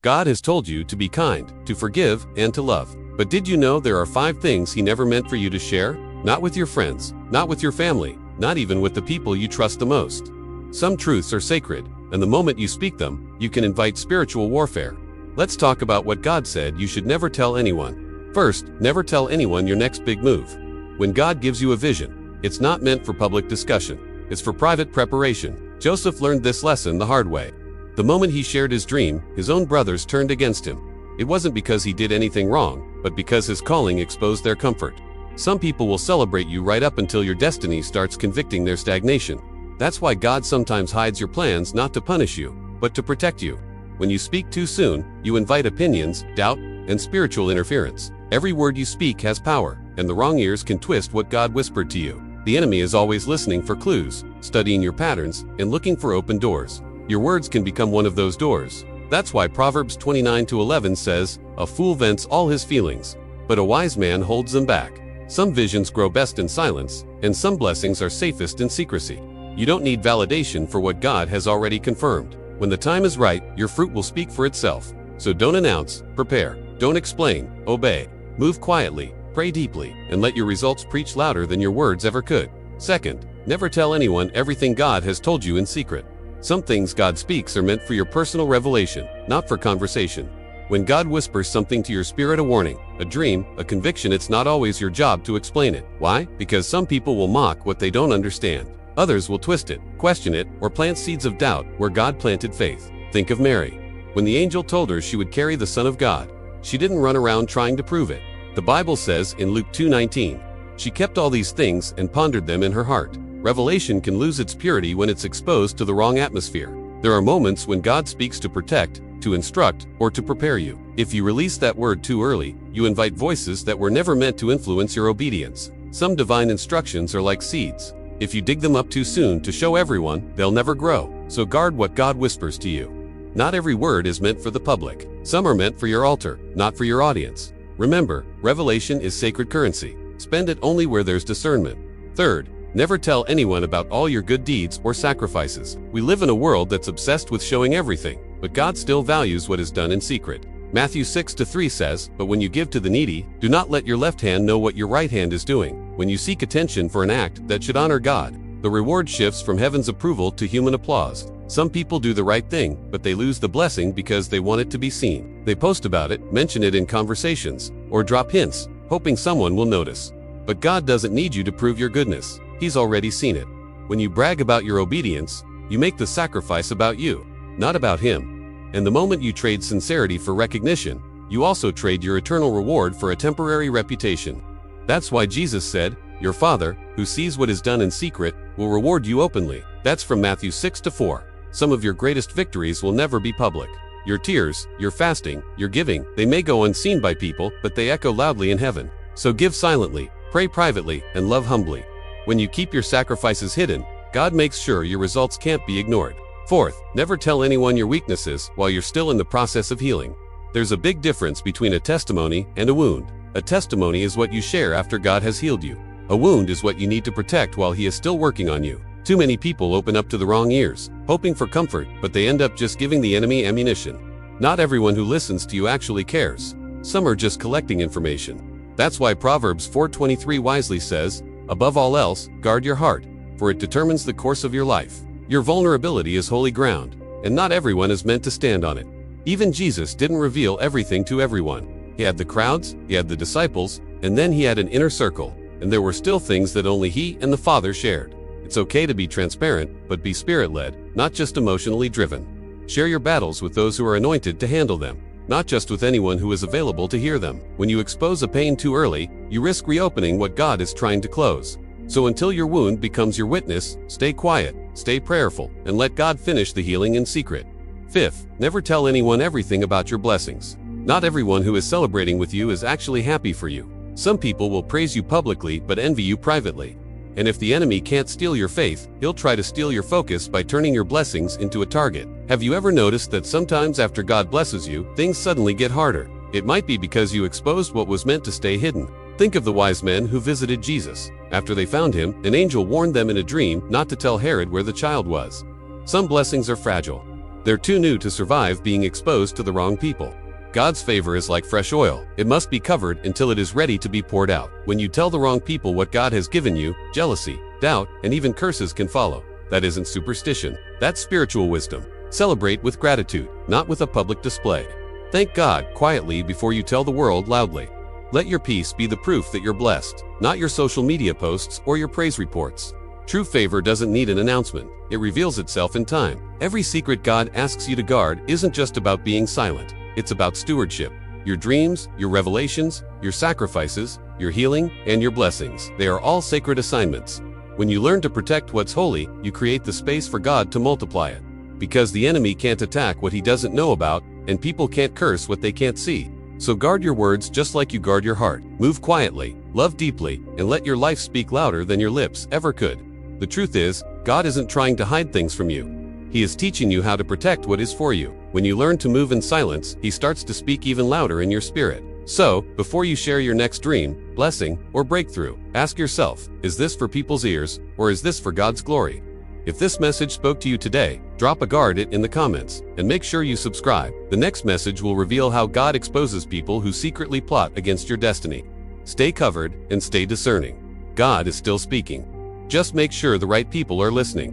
God has told you to be kind, to forgive, and to love. But did you know there are 5 things He never meant for you to share? Not with your friends, not with your family, not even with the people you trust the most. Some truths are sacred, and the moment you speak them, you can invite spiritual warfare. Let's talk about what God said you should never tell anyone. First, never tell anyone your next big move. When God gives you a vision, it's not meant for public discussion. It's for private preparation. Joseph learned this lesson the hard way. The moment he shared his dream, his own brothers turned against him. It wasn't because he did anything wrong, but because his calling exposed their comfort. Some people will celebrate you right up until your destiny starts convicting their stagnation. That's why God sometimes hides your plans, not to punish you, but to protect you. When you speak too soon, you invite opinions, doubt, and spiritual interference. Every word you speak has power, and the wrong ears can twist what God whispered to you. The enemy is always listening for clues, studying your patterns, and looking for open doors. Your words can become one of those doors. That's why Proverbs 29:11 says, "A fool vents all his feelings, but a wise man holds them back." Some visions grow best in silence, and some blessings are safest in secrecy. You don't need validation for what God has already confirmed. When the time is right, your fruit will speak for itself. So don't announce, prepare, don't explain, obey. Move quietly, pray deeply, and let your results preach louder than your words ever could. Second, never tell anyone everything God has told you in secret. Some things God speaks are meant for your personal revelation, not for conversation. When God whispers something to your spirit, a warning, a dream, a conviction, it's not always your job to explain it. Why? Because some people will mock what they don't understand. Others will twist it, question it, or plant seeds of doubt where God planted faith. Think of Mary. When the angel told her she would carry the Son of God, she didn't run around trying to prove it. The Bible says in Luke 2:19, she kept all these things and pondered them in her heart. Revelation can lose its purity when it's exposed to the wrong atmosphere. There are moments when God speaks to protect, to instruct, or to prepare you. If you release that word too early, you invite voices that were never meant to influence your obedience. Some divine instructions are like seeds. If you dig them up too soon to show everyone, they'll never grow. So guard what God whispers to you. Not every word is meant for the public. Some are meant for your altar, not for your audience. Remember, revelation is sacred currency. Spend it only where there's discernment. Third, never tell anyone about all your good deeds or sacrifices. We live in a world that's obsessed with showing everything, but God still values what is done in secret. Matthew 6:3 says, "But when you give to the needy, do not let your left hand know what your right hand is doing." When you seek attention for an act that should honor God, the reward shifts from heaven's approval to human applause. Some people do the right thing, but they lose the blessing because they want it to be seen. They post about it, mention it in conversations, or drop hints, hoping someone will notice. But God doesn't need you to prove your goodness. He's already seen it. When you brag about your obedience, you make the sacrifice about you, not about Him. And the moment you trade sincerity for recognition, you also trade your eternal reward for a temporary reputation. That's why Jesus said, "Your Father, who sees what is done in secret, will reward you openly." That's from Matthew 6:4. Some of your greatest victories will never be public. Your tears, your fasting, your giving, they may go unseen by people, but they echo loudly in heaven. So give silently, pray privately, and love humbly. When you keep your sacrifices hidden, God makes sure your results can't be ignored. Fourth, never tell anyone your weaknesses while you're still in the process of healing. There's a big difference between a testimony and a wound. A testimony is what you share after God has healed you. A wound is what you need to protect while He is still working on you. Too many people open up to the wrong ears, hoping for comfort, but they end up just giving the enemy ammunition. Not everyone who listens to you actually cares. Some are just collecting information. That's why Proverbs 4:23 wisely says, "Above all else, guard your heart, for it determines the course of your life." Your vulnerability is holy ground, and not everyone is meant to stand on it. Even Jesus didn't reveal everything to everyone. He had the crowds, He had the disciples, and then He had an inner circle, and there were still things that only He and the Father shared. It's okay to be transparent, but be Spirit-led, not just emotionally driven. Share your battles with those who are anointed to handle them, not just with anyone who is available to hear them. When you expose a pain too early, you risk reopening what God is trying to close. So until your wound becomes your witness, stay quiet, stay prayerful, and let God finish the healing in secret. Fifth, never tell anyone everything about your blessings. Not everyone who is celebrating with you is actually happy for you. Some people will praise you publicly but envy you privately. And if the enemy can't steal your faith, he'll try to steal your focus by turning your blessings into a target. Have you ever noticed that sometimes after God blesses you, things suddenly get harder? It might be because you exposed what was meant to stay hidden. Think of the wise men who visited Jesus. After they found Him, an angel warned them in a dream not to tell Herod where the child was. Some blessings are fragile. They're too new to survive being exposed to the wrong people. God's favor is like fresh oil. It must be covered until it is ready to be poured out. When you tell the wrong people what God has given you, jealousy, doubt, and even curses can follow. That isn't superstition. That's spiritual wisdom. Celebrate with gratitude, not with a public display. Thank God quietly before you tell the world loudly. Let your peace be the proof that you're blessed, not your social media posts or your praise reports. True favor doesn't need an announcement. It reveals itself in time. Every secret God asks you to guard isn't just about being silent. It's about stewardship. Your dreams, your revelations, your sacrifices, your healing, and your blessings. They are all sacred assignments. When you learn to protect what's holy, you create the space for God to multiply it. Because the enemy can't attack what he doesn't know about, and people can't curse what they can't see. So guard your words just like you guard your heart. Move quietly, love deeply, and let your life speak louder than your lips ever could. The truth is, God isn't trying to hide things from you. He is teaching you how to protect what is for you. When you learn to move in silence, He starts to speak even louder in your spirit. So, before you share your next dream, blessing, or breakthrough, ask yourself, is this for people's ears, or is this for God's glory? If this message spoke to you today, drop a guard it in the comments, and make sure you subscribe. The next message will reveal how God exposes people who secretly plot against your destiny. Stay covered and stay discerning. God is still speaking. Just make sure the right people are listening.